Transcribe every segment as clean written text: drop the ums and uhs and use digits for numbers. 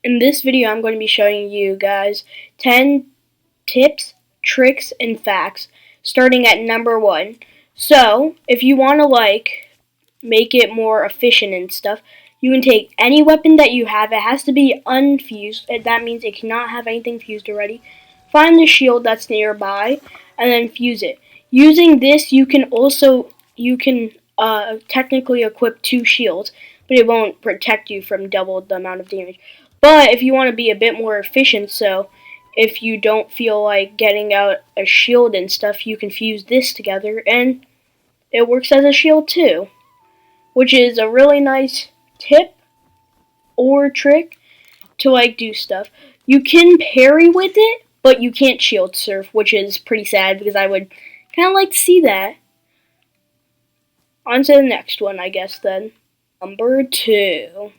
In this video, I'm going to be showing you guys 10 tips, tricks, and facts, starting at number 1. So, if you want to make it more efficient and stuff, you can take any weapon that you have. It has to be unfused. That means it cannot have anything fused already. Find the shield that's nearby, and then fuse it. Using this, you can technically equip 2 shields, but it won't protect you from double the amount of damage. But if you want to be a bit more efficient, so if you don't feel like getting out a shield and stuff, you can fuse this together, and it works as a shield too, which is a really nice tip or trick to do stuff. You can parry with it, but you can't shield surf, which is pretty sad because I would kind of like to see that. On to the next one, I guess then. Number 2.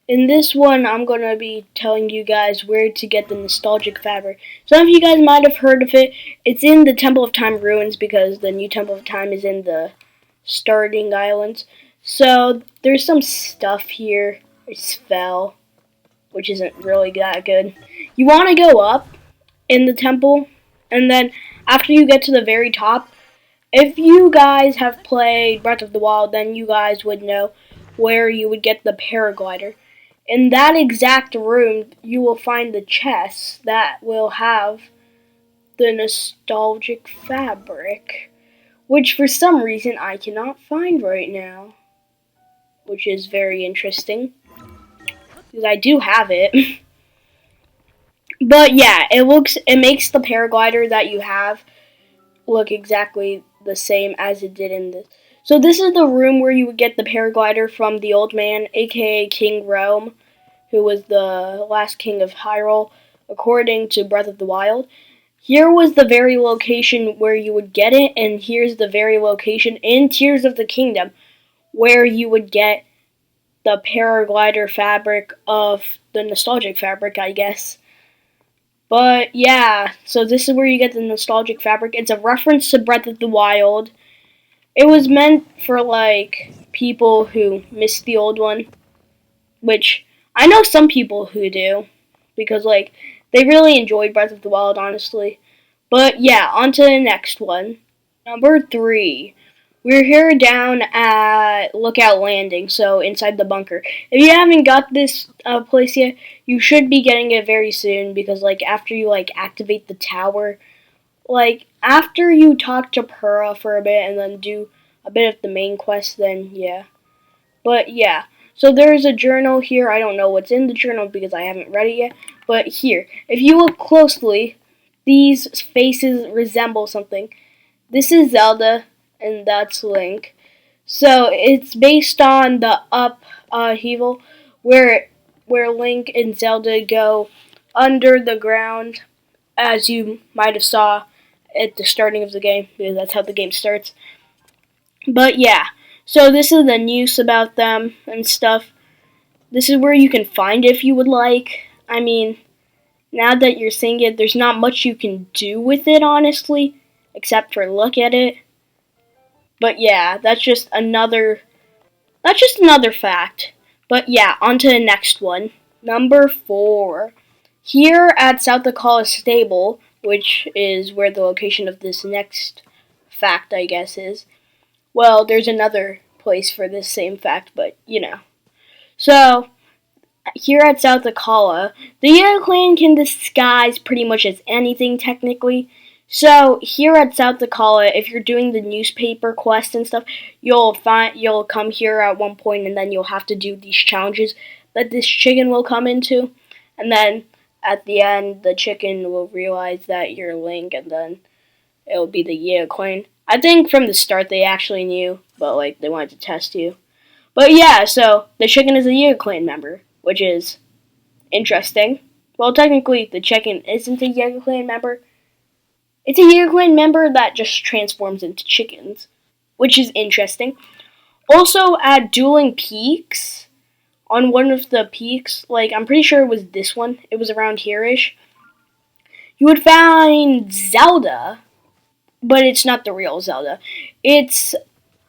In this one, I'm going to be telling you guys where to get the nostalgic fabric. Some of you guys might have heard of it. It's in the Temple of Time ruins because the new Temple of Time is in the starting islands. So, there's some stuff here. I just fell, which isn't really that good. You want to go up in the temple, and then after you get to the very top, if you guys have played Breath of the Wild, then you guys would know where you would get the paraglider. In that exact room, you will find the chest that will have the nostalgic fabric, which for some reason I cannot find right now, which is very interesting, because I do have it. But yeah, it makes the paraglider that you have look exactly the same as it did in this. So this is the room where you would get the paraglider from the old man, aka King Rome, who was the last king of Hyrule, according to Breath of the Wild. Here was the very location where you would get it, and here's the very location in Tears of the Kingdom where you would get the paraglider fabric of the nostalgic fabric, I guess. But yeah, so this is where you get the nostalgic fabric. It's a reference to Breath of the Wild. It was meant for people who missed the old one, which I know some people who do, because they really enjoyed Breath of the Wild, honestly. But yeah, on to the next one. Number 3. We're here down at Lookout Landing, so inside the bunker. If you haven't got this place yet, you should be getting it very soon, because after you activate the tower, after you talk to Purah for a bit and then do a bit of the main quest, then yeah. But yeah, so there's a journal here. I don't know what's in the journal because I haven't read it yet, but here, if you look closely, these faces resemble something. This is Zelda, and that's Link. So it's based on the upheaval where Link and Zelda go under the ground, as you might have saw at the starting of the game, because that's how the game starts. But yeah, so this is the news about them and stuff. This is where you can find it if you would like. I mean, now that you're seeing it, there's not much you can do with it, honestly, except for look at it. But yeah, that's just another fact. But yeah, on to the next one. Number 4. Here at South Dakota Stable, which is where the location of this next fact, I guess, is. Well, there's another place for this same fact, but you know. So, here at South Dakota, the Yiga clan can disguise pretty much as anything, technically. So, here at South Dakota, if you're doing the newspaper quest and stuff, you'll come here at one point, and then you'll have to do these challenges that this chicken will come into. And then, at the end, the chicken will realize that you're Link, and then it'll be the Yiga clan. I think from the start they actually knew, but they wanted to test you. But yeah, so the chicken is a Yiga clan member, which is interesting. Well, technically the chicken isn't a Yiga clan member. It's a Yiga clan member that just transforms into chickens, which is interesting. Also at Dueling Peaks, on one of the peaks, I'm pretty sure it was this one, it was around here-ish, you would find Zelda, but it's not the real Zelda. It's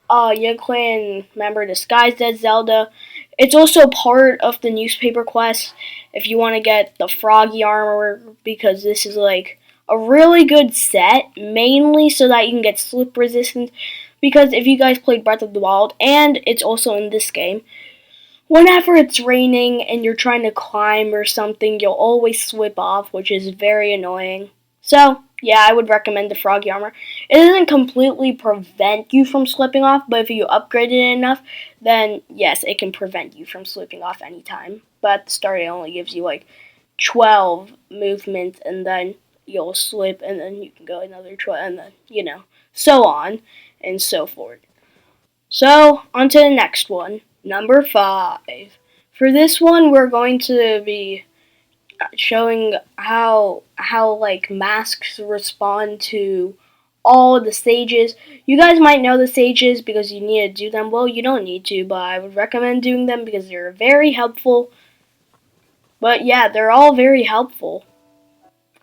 a Yiga clan member disguised as Zelda It's also part of the newspaper quest if you want to get the froggy armor, because this is like a really good set, mainly so that you can get slip resistance. Because if you guys played Breath of the Wild, and it's also in this game, whenever it's raining and you're trying to climb or something, you'll always slip off, which is very annoying. So, yeah, I would recommend the froggy armor. It doesn't completely prevent you from slipping off, but if you upgrade it enough, then yes, it can prevent you from slipping off anytime. But at the start, it only gives you like 12 movements, and then you'll slip, and then you can go another 12, and then, so on and so forth. So, on to the next one. Number 5. For this one, we're going to be showing how like masks respond to all the stages. You guys might know the stages because you need to do them. Well, you don't need to, but I would recommend doing them because they're very helpful. But yeah, they're all very helpful.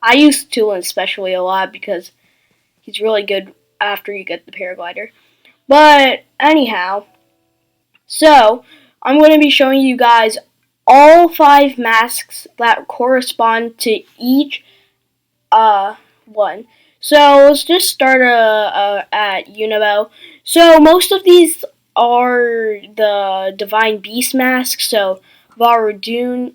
I use Tulin especially a lot because he's really good after you get the paraglider. But anyhow, so I'm going to be showing you guys all 5 masks that correspond to each one. So let's just start at Unibo. So most of these are the Divine Beast masks. So Varudinia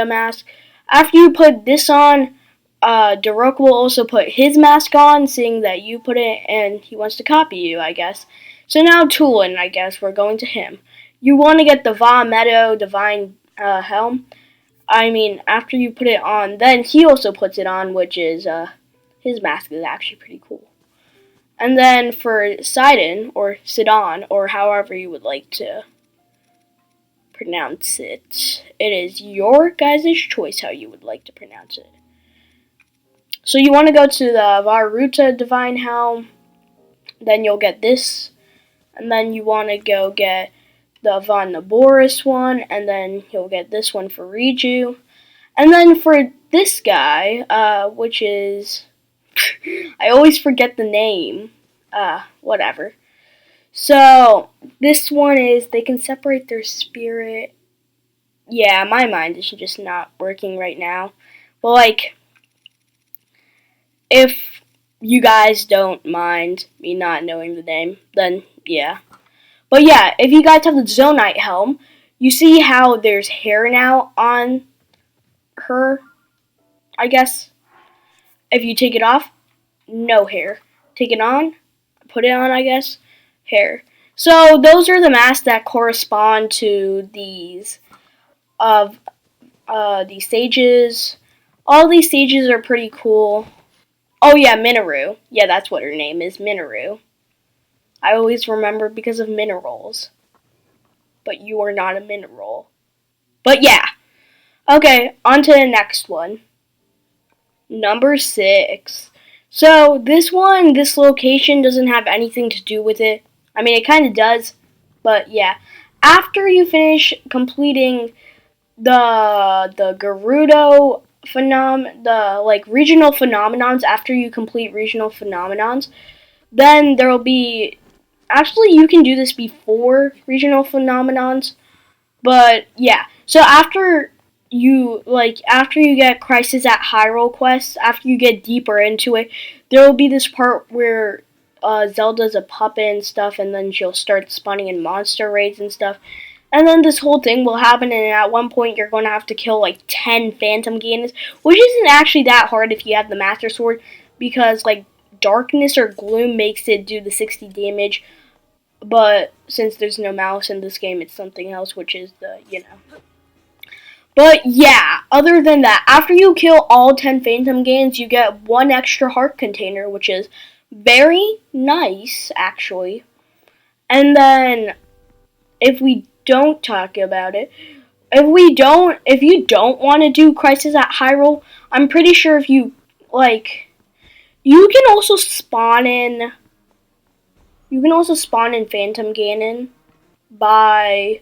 mask. After you put this on, Darok will also put his mask on, seeing that you put it, and he wants to copy you, I guess. So now Tulin, I guess, we're going to him. You want to get the Va Meadow Divine Helm. I mean, after you put it on, then he also puts it on, which is, his mask is actually pretty cool. And then for Sidon, or Sidon, or however you would like to pronounce it, it is your guys' choice how you would like to pronounce it. So you want to go to the Varuta Divine Helm, then you'll get this, and then you want to go get the Von Naboris one, and then you'll get this one for Riju. And then for this guy, which is... I always forget the name. Whatever. So, this one is, they can separate their spirit. Yeah, my mind is just not working right now. But, like, if you guys don't mind me not knowing the name, then yeah. But yeah, if you guys have the Zonite helm, you see how there's hair now on her, I guess. If you take it off, no hair. Take it on, put it on, I guess, hair. So those are the masks that correspond to these stages. All these stages are pretty cool. Oh yeah, Minoru. Yeah, that's what her name is, Minoru. I always remember because of minerals. But you are not a mineral. But yeah. Okay, on to the next one. Number 6. So this location doesn't have anything to do with it. I mean, it kind of does, but yeah. After you finish completing the Gerudo the regional phenomenons, after you complete regional phenomenons, then there'll be... Actually, you can do this before regional phenomenons, but yeah. So after you get Crisis at Hyrule quests, after you get deeper into it, there will be this part where Zelda's a puppet and stuff, and then she'll start spawning in monster raids and stuff. And then this whole thing will happen, and at one point you're going to have to kill like 10 Phantom Gannons, which isn't actually that hard if you have the Master Sword, because like darkness or gloom makes it do the 60 damage. But since there's no mouse in this game, it's something else, which is But yeah, other than that, after you kill all 10 Phantom Gannons, you get 1 extra heart container, which is very nice, actually. And then, if we don't talk about it, if you don't want to do Crisis at Hyrule, I'm pretty sure if you, you can also spawn in Phantom Ganon by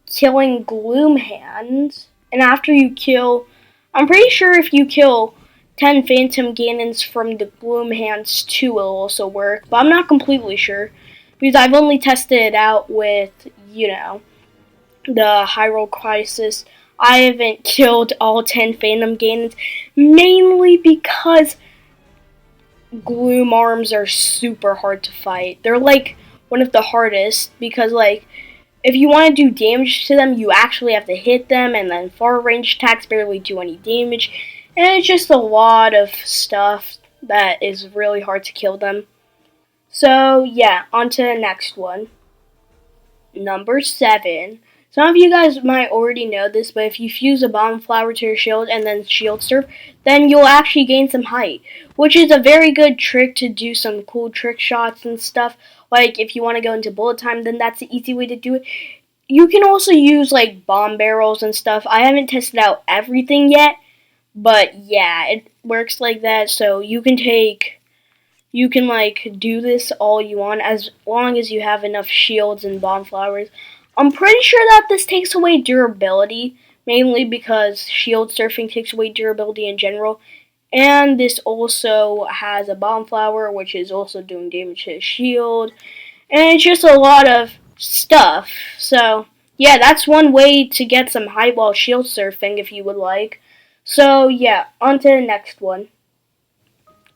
killing Gloom Hands. And after you kill... I'm pretty sure if you kill 10 Phantom Gannons from the Gloom Hands too, it'll also work. But I'm not completely sure, because I've only tested it out with the Hyrule Crisis. I haven't killed all 10 Phantom Ganons, mainly because Gloom Arms are super hard to fight. They're like one of the hardest because like if you want to do damage to them, you actually have to hit them, and then far range attacks barely do any damage, and it's just a lot of stuff that is really hard to kill them. So yeah, on to the next one. Number 7. Some of you guys might already know this, but if you fuse a bomb flower to your shield and then shield surf, then you'll actually gain some height, which is a very good trick to do some cool trick shots and stuff. Like if you want to go into bullet time, then that's the easy way to do it. You can also use like bomb barrels and stuff. I haven't tested out everything yet, but yeah, it works like that. So you can like do this all you want as long as you have enough shields and bomb flowers. I'm pretty sure that this takes away durability, mainly because shield surfing takes away durability in general. And this also has a bomb flower, which is also doing damage to his shield. And it's just a lot of stuff. So, yeah, that's one way to get some height while shield surfing if you would like. So, yeah, on to the next one.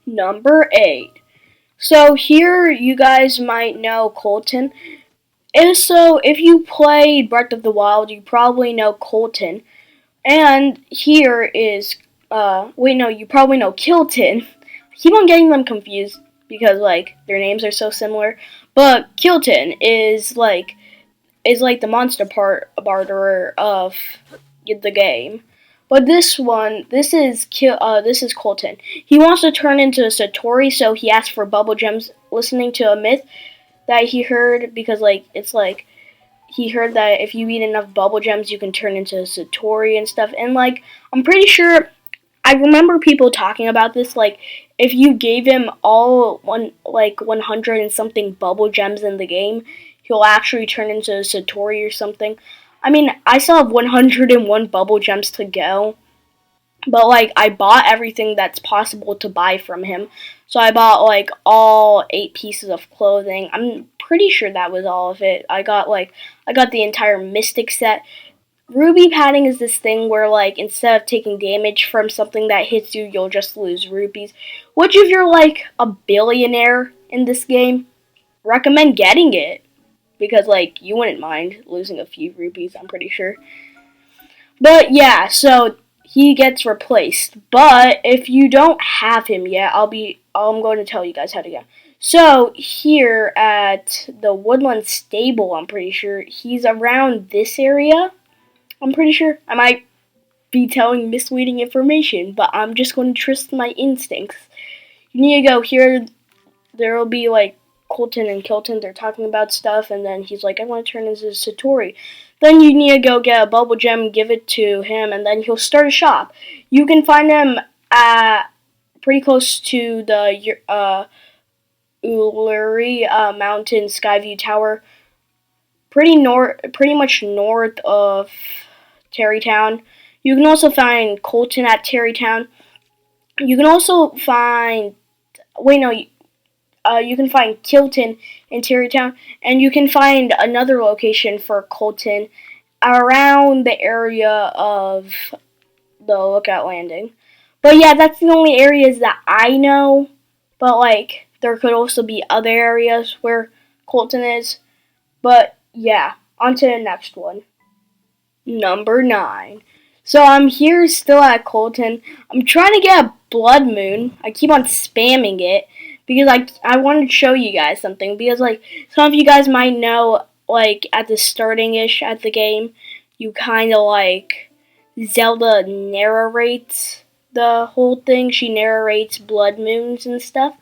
Number 8. So, here you guys might know Kolton. And so, if you play Breath of the Wild, you probably know Kolton. And here is, you probably know Kilton. I keep on getting them confused because, like, their names are so similar. But Kilton is like the monster barterer of the game. But this is Kolton. He wants to turn into a Satori, so he asks for bubble gems, listening to a myth that he heard because he heard that if you eat enough bubble gems, you can turn into a Satori and stuff. And like I'm pretty sure I remember people talking about this. Like if you gave him all 100 and something bubble gems in the game, he'll actually turn into a Satori or something. I mean, I still have 101 bubble gems to go. But like I bought everything that's possible to buy from him. So I bought like all 8 pieces of clothing. I'm pretty sure that was all of it. I got the entire mystic set. Ruby padding is this thing where like instead of taking damage from something that hits you, you'll just lose rupees. Which if you're like a billionaire in this game, recommend getting it. Because like you wouldn't mind losing a few rupees, I'm pretty sure. But yeah, so he gets replaced. But if you don't have him yet, I'm going to tell you guys how to get him. So here at the Woodland Stable, I'm pretty sure he's around this area. I'm pretty sure I might be telling misleading information, but I'm just going to trust my instincts. You need to go here. There will be like Kolton and Kilton. They're talking about stuff, and then he's like, "I want to turn into Satori." Then you need to go get a bubble gem, give it to him, and then he'll start a shop. You can find him at pretty close to the Uluri Mountain Skyview Tower, pretty much north of Terrytown. You can also find Kolton at Terrytown. You can also find you can find Kilton in Terrytown, and you can find another location for Kolton around the area of the Lookout Landing. But yeah, that's the only areas that I know. But like, there could also be other areas where Kolton is. But yeah, on to the next one. Number 9. So I'm here still at Kolton. I'm trying to get a Blood Moon. I keep on spamming it because I wanted to show you guys something. Because like some of you guys might know, like at the starting-ish at the game, you kind of like Zeelda narrates the whole thing. She narrates blood moons and stuff.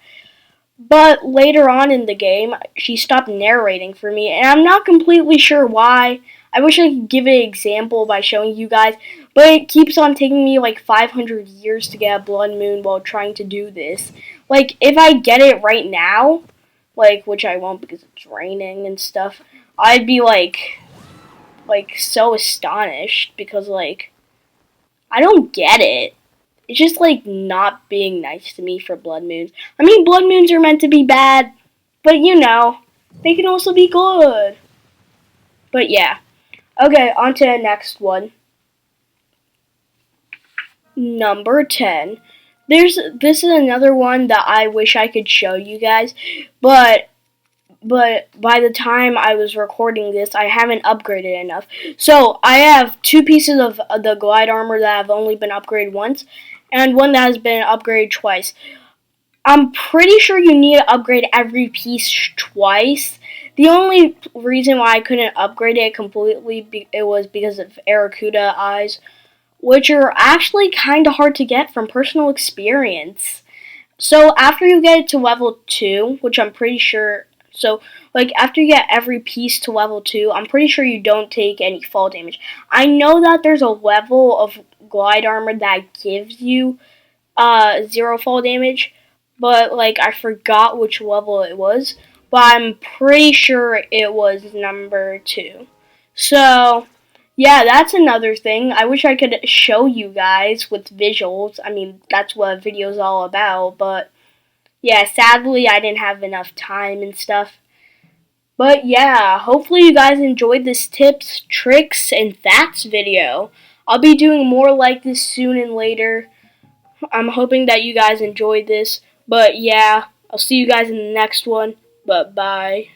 But later on in the game, she stopped narrating for me, and I'm not completely sure why. I wish I could give an example by showing you guys, but it keeps on taking me like 500 years to get a blood moon while trying to do this. Like, if I get it right now, like, which I won't because it's raining and stuff, I'd be like so astonished because, like, I don't get it. It's just, like, not being nice to me for blood moons. I mean, blood moons are meant to be bad, but, you know, they can also be good. But yeah. Okay, on to the next one. Number 10. This is another one that I wish I could show you guys, but by the time I was recording this, I haven't upgraded enough. So I have 2 pieces of the glide armor that have only been upgraded once, and one that has been upgraded twice. I'm pretty sure you need to upgrade every piece twice. The only reason why I couldn't upgrade it completely it was because of Aracuda eyes, which are actually kind of hard to get from personal experience. So after you get it to level 2, which I'm pretty sure, so like after you get every piece to level 2, I'm pretty sure you don't take any fall damage. I know that there's a level of glide armor that gives you 0 fall damage, but like I forgot which level it was, but I'm pretty sure it was number 2. So yeah, that's another thing. I wish I could show you guys with visuals. I mean, that's what a video's all about, but yeah, sadly I didn't have enough time and stuff. But yeah, hopefully you guys enjoyed this tips, tricks, and facts video. I'll be doing more like this soon and later. I'm hoping that you guys enjoyed this. But yeah, I'll see you guys in the next one. But bye.